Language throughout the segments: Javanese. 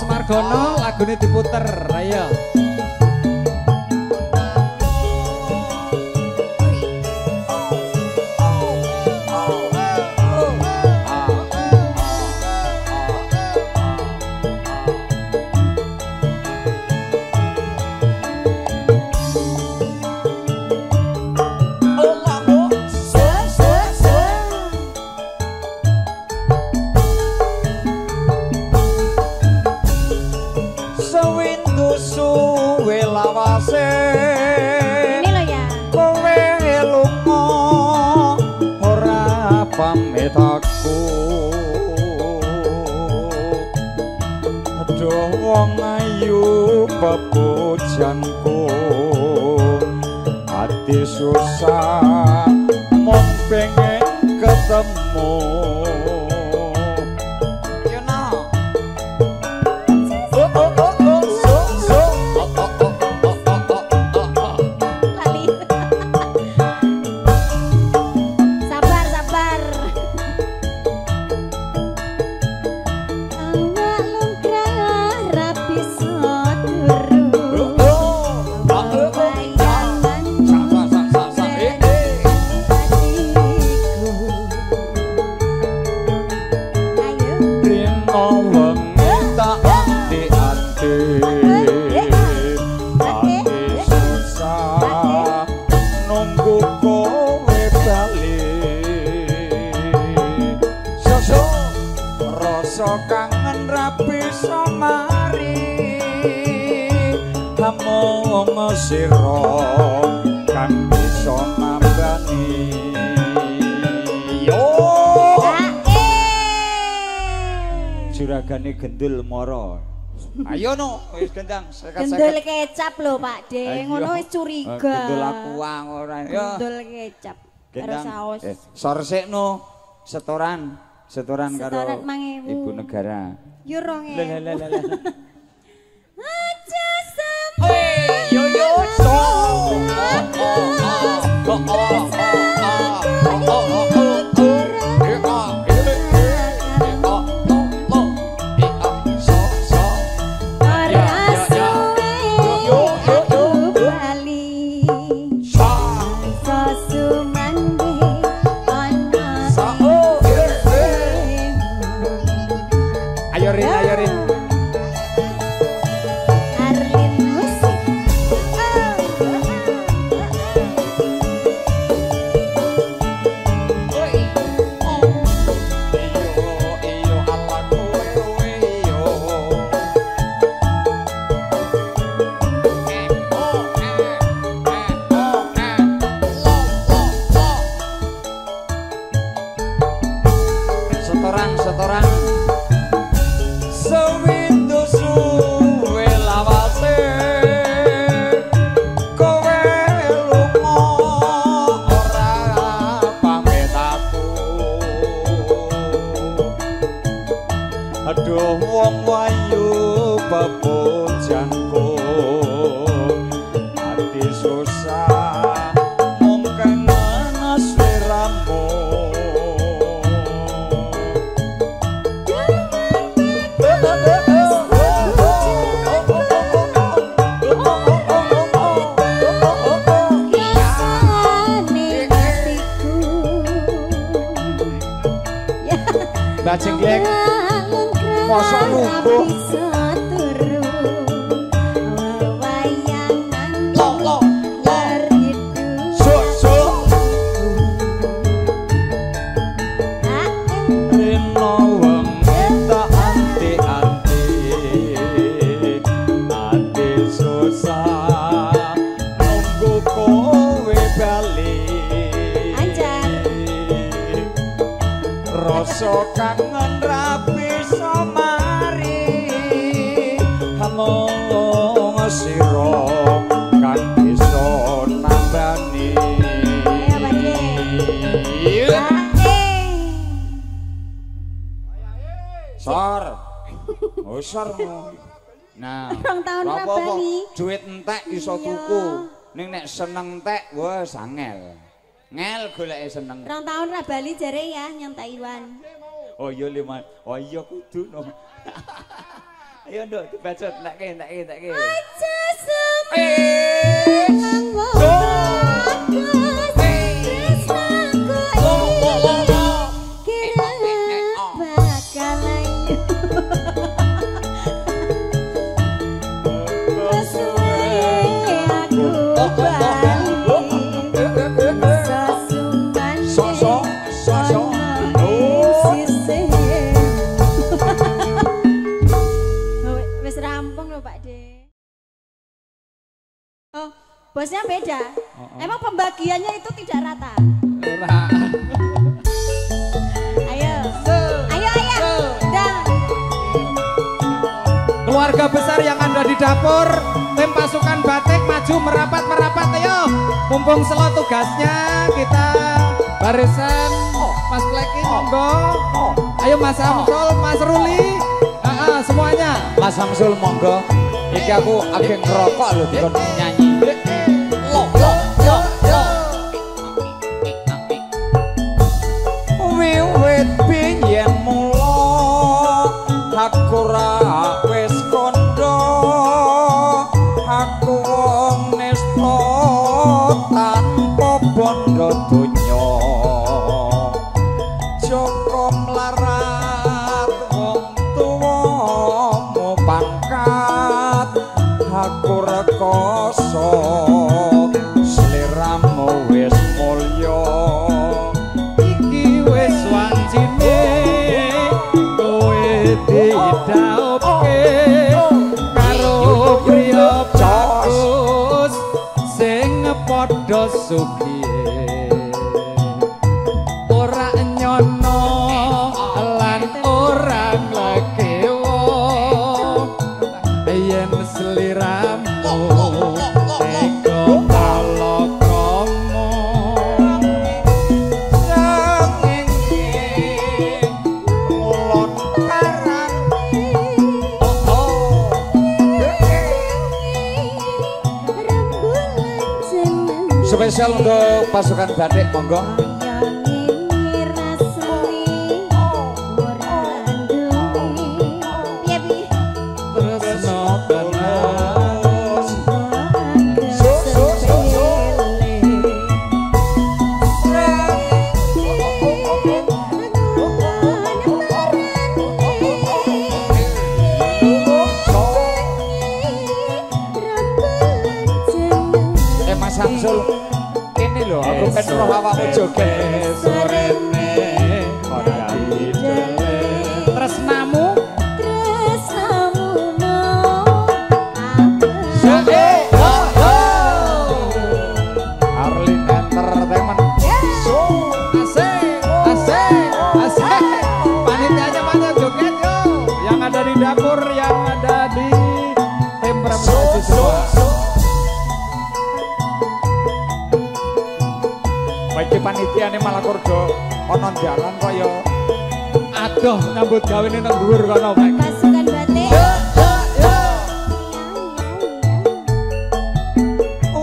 Margono lagune diputer. Ayo. Ini lo ya. Kowe lunga ora pamit aku. Aduh wong ayu bebujanku. Ati susah mung pengen ketemu. Kangen rapi somari hamong siro kan bisa nambani yo juragane gendul moro ayo no wis gendang gendul kecap lho Pak De ngono wis curiga gendul akuang ora yo gendul kecap karo saos sorsekno setoran karo Ibu Negara. Yo 2000. Aja sampe yo so. Setoran sewindu suwe lawase kowe lunga ora pamit aku aduh wong wayu bebujanku ati susah mungkin ana sliramu. Jenglek mosok lumpuh lo rino wengi tak anti-anti ati susah nunggu kowe bali rasa kangen rapi somari hamong siro kan bisa nambani sor sormu nah apa duit entek iso tuku ning nek seneng entek wah sangel ngel goleke seneng 2 tahun ra bali jare ya nyang Taiwan. Oh iya 5. Oh iya kudu no. Ayo nduk dibacot entekke. Aja semenang bosnya beda. Emang pembagiannya itu tidak rata. Ayo. Dan keluarga besar yang ada di dapur, tim pasukan batik maju merapat ayo. Mumpung selo tugasnya kita barisan Mas Pleki monggo. Ayo Mas Samsul, Mas Ruli. Semuanya. Mas Samsul monggo. Iki aku ageng ngerokok lho dikon nyanyi. Wiwit biyen mula aku ra wis kandha, aku wong nista tanpa bondo donya. Joko mlarat wong tuwa pangkat, aku rekoso sliramu wis mulya. Iki wis wancine kowe didhauke karo priya bagus sing padha sugih. Ora nyono lan ora nglekewo yen sliramu teko palokomo. Mulon karang spesial untuk pasukan batik monggo. Mas Samsul ini loh aku kan roh awakmu joget sorene ora didele tresnamu no Arlin Entertainment. Asik. Panitianya pada joget yo. Yang ada di dapur, yang ada di tim representasi semua. Baik panitia ini malah kurdo ono jalan kok yo. Aduh nyambut gawe ini nang dhuwur kono, Pak. pasukan batik.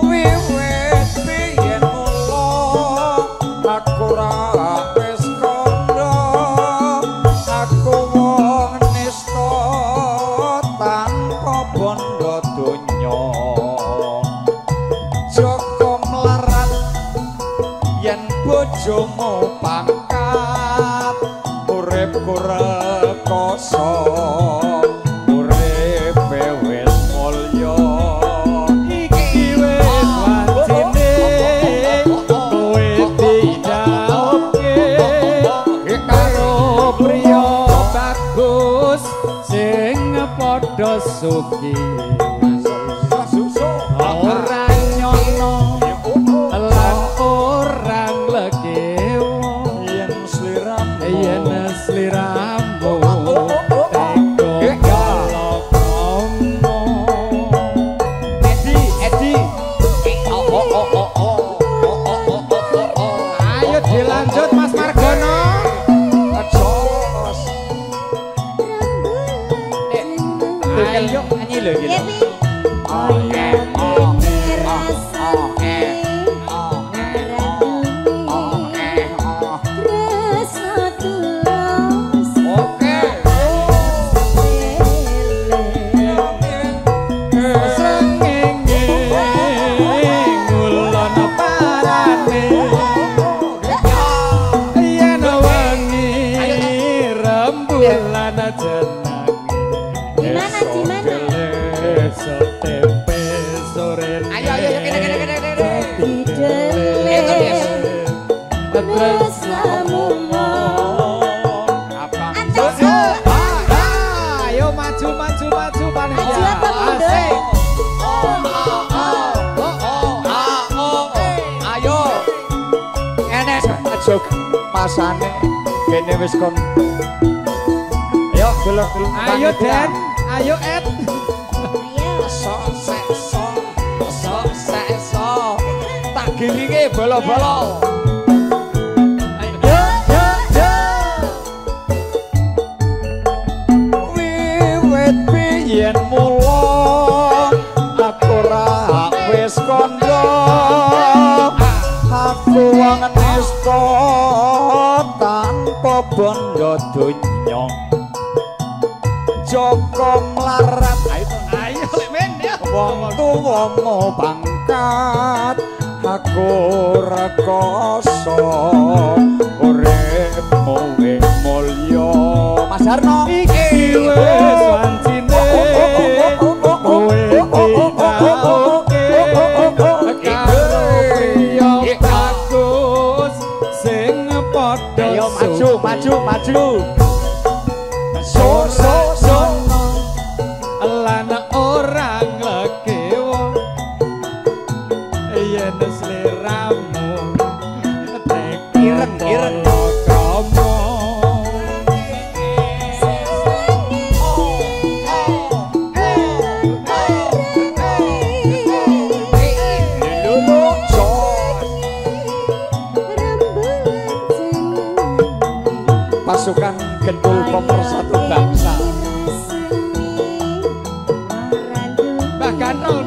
Wiwit biyen mula aku ra wis kandha, aku wong nista tanpa bondo donya. Joko mlarat yen bojomu pangkat, uripku rekoso uripe wis mulya. Iki wis wancine kowe didhauke karo priya bagus sing padha sugih. Ora nyono lan ora nglekewo yen sliramu teko palokomo. Edi Ayo dilanjut Mas Margono. Jos ayo nyanyi lho iki. jog masane kene wis kon. Ayo delok-delok. Ayo Den, ayo Ed. So tak gilinge bolo-bolo. Wiwit biyen mula aku ra wis kandha aku wong nista tanpa bondo donya Joko mlarat Ayo lek men ya. wong tuwa pangkat aku rekoso uripmu wis mulya Mas Arno Iki wis wancine kowe ditaoke karo priya bagus sing padha ayo maju lan orang lekewo yen sliramu ireng kromo pasukan Gendul Pemersatu Bangsa Mbak Ganol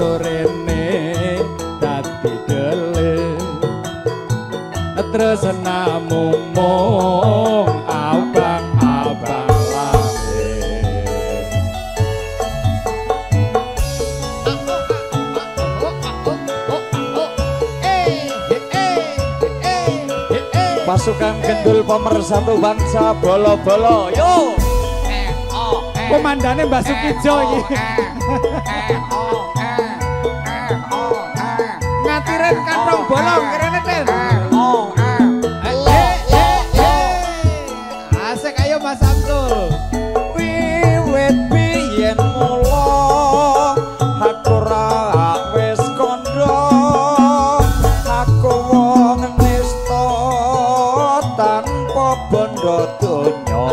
sorene dadi dele tresnamu mung abang-abang lae pasukan Gendul Pemersatu Bangsa bolo-bolo yo komandane Mbak Sukijo iki ngatiren kantong bolong kirene Den asik ayo Mas Samsul wiwit biyen mula aku ra wis kandha aku wong nista tanpa bondo donya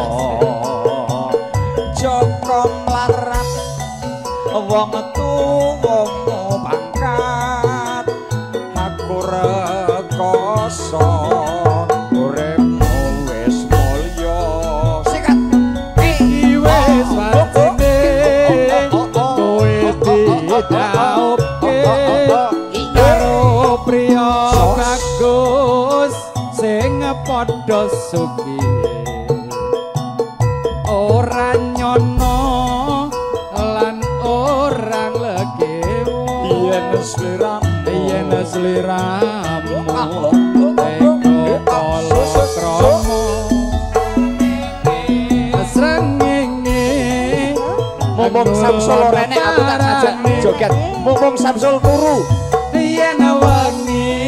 Joko mlarat wong tuwa pangkat aku rekoso uripmu wis mulya sikat iki wis wancine kowe ditaoke karo priya bagus sing padha sugih ora nyono lan orang legewo yen sliramu teko kala kromo srengenge mumpung Samsul renek aku tak ajak joget mumpung Samsul turu yen wengi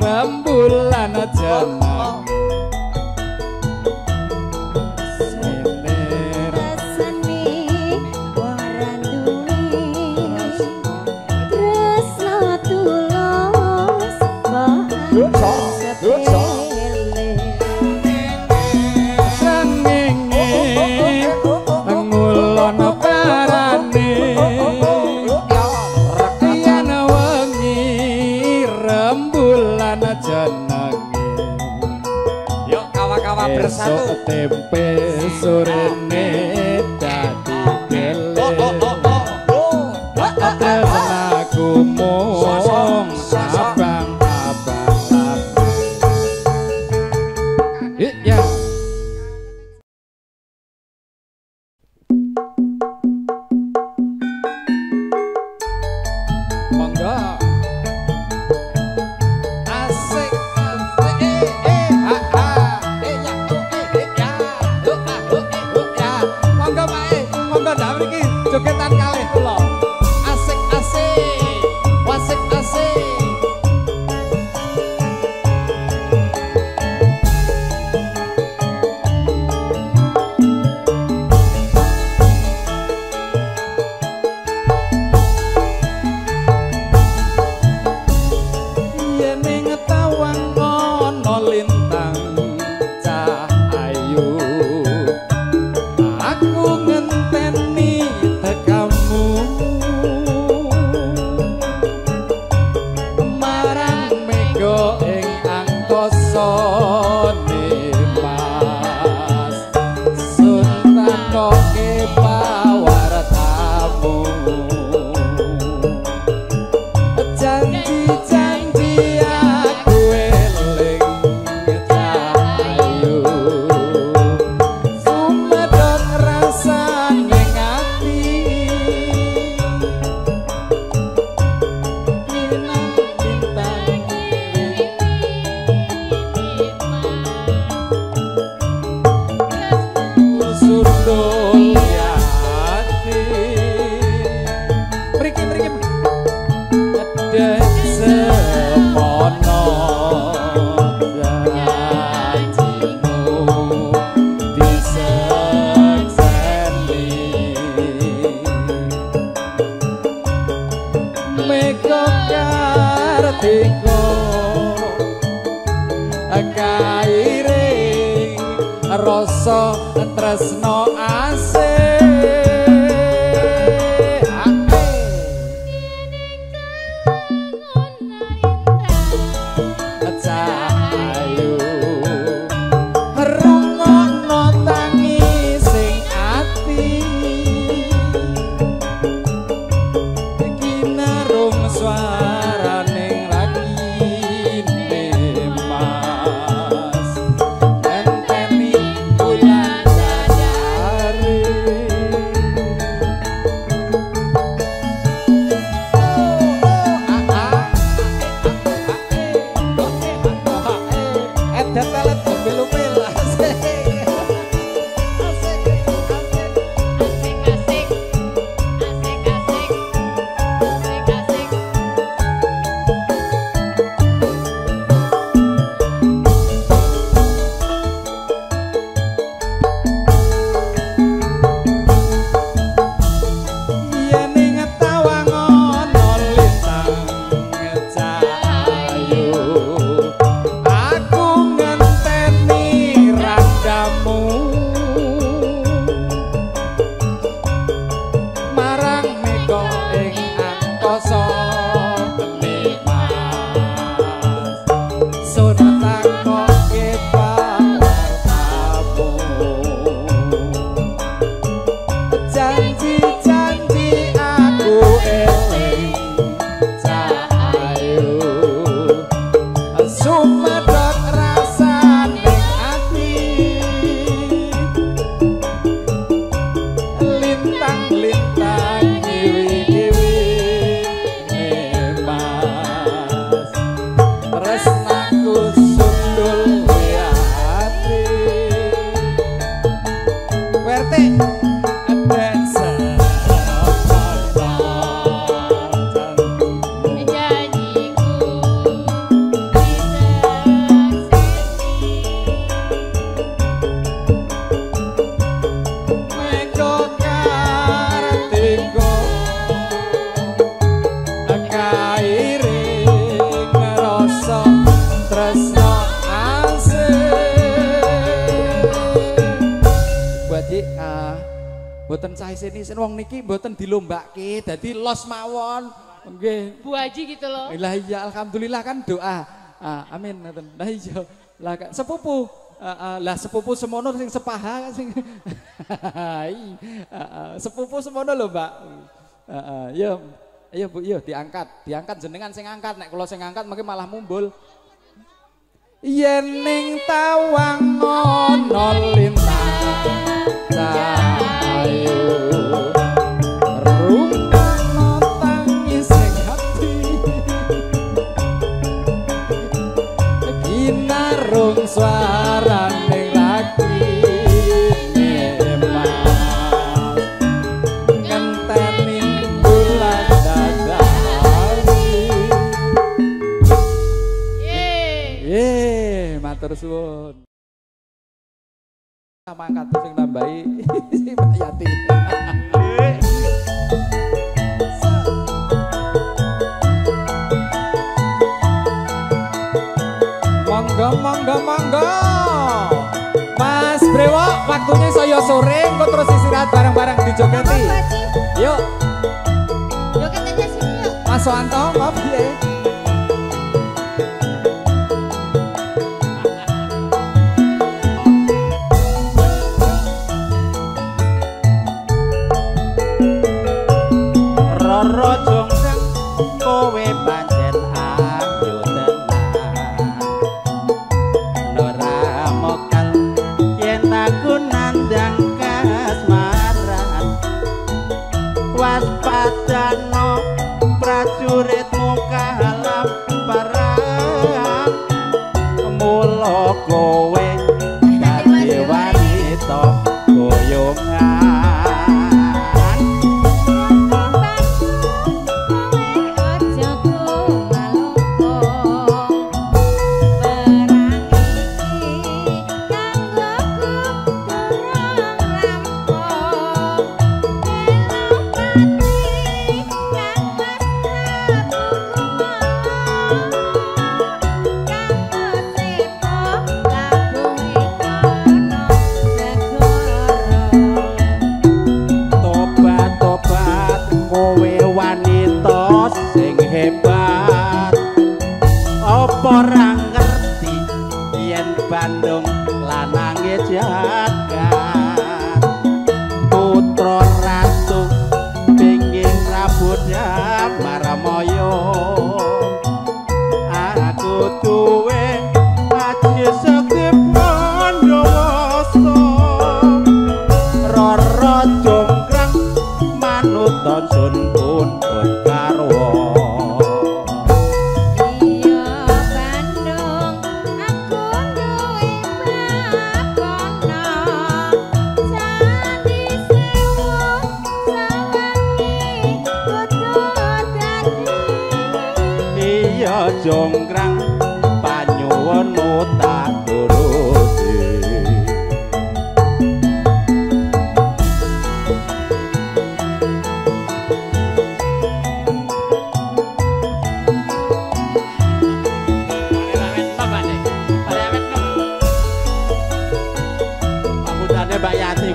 rembulan jeneng bersatu tempe sorene dadi gele aku mung abang-abang ya monggo asik jogetan kalih kula. Asik-asik, wasik-asik. Rasa tresno asih Cahayu rungokno tangi sing ati kinarung swaraning lagine mas enteni bulan dadari edet telet mobil-mobil asik yen tawang ana lintang cahayu aku ngenteni randamu marang mega ing angkasa mas sun takoke pawartamu janji-janji aku eling cahayu sumedhot rasane ati lintang-lintang ngiwi-ngiwi mas tresnaku sundul ati werte adek boten cah isin-isin wong niki boten dilombake dadi los mawon nggih Bu Haji gitu loh. lah iya alhamdulillah kan doa amin ngoten lah iya lah sepupu lah sepupu semono sing sepaha sing sepupu semono lho Mbak iya iya Bu iya diangkat jenengan sing angkat nek kula sing angkat mengki malah mumbul yen ning tawang ana lintang cahayu rungokno tangi sing ati kinarung swarane lagi mas mangkat sing nambahi si Mbak Yati. Monggo monggo monggo. Mas Brewo, waktunya saya sore, engko terus istirahat bareng-bareng dijogeti. Yuk. Joget aja sini yuk. Mas Soanto, maaf piye? Roro jonggrang kowe pancen ayu tenan Nora mokal yen aku nandang kasmaran waspadano prajuritmu kalam perang mula kowe dadi wanita goyongan ora ngerti yen Bandung lanange jagat putra ratu pingin Prabu Damarmaya aku duwe aji sekti Pandawasa Roro jonggrang manuton sun pundhut karwa jonggrang panyuwunmu tak turuti pamudane Mbak Yati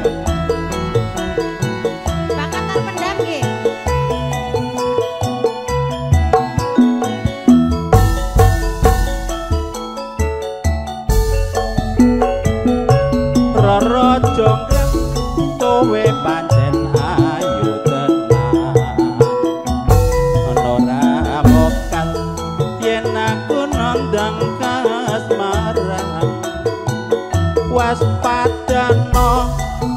Bakat terpendam nggih. Roro jonggrang kowe pancen ayu tenan ora mokal yen aku nandang kasmaran waspadana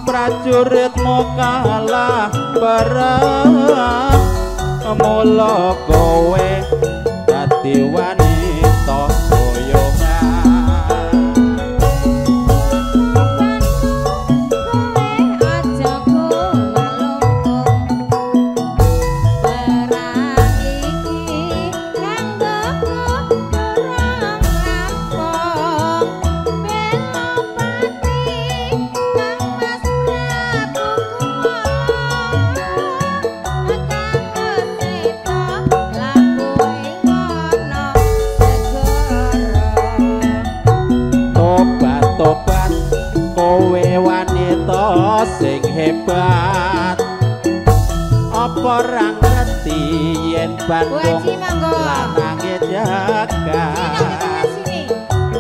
prajuritmu kalah perang mula kowe dadi wanita sing hebat apa ora ngerti yen Bandung lanange jagat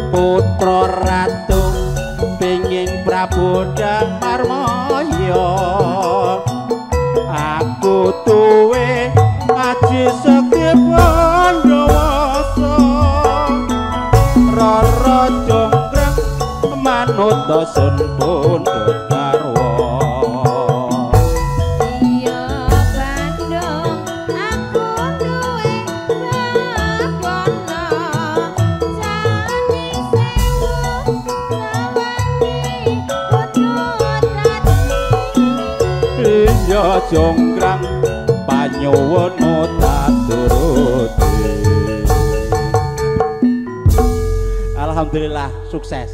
putra ratu pingin Prabu Damarmaya aku duwe aji sekti Pandawasa Roro jonggrang manut sun pundhut karwa iya jonggrang panyuwunmu tak turuti alhamdulillah sukses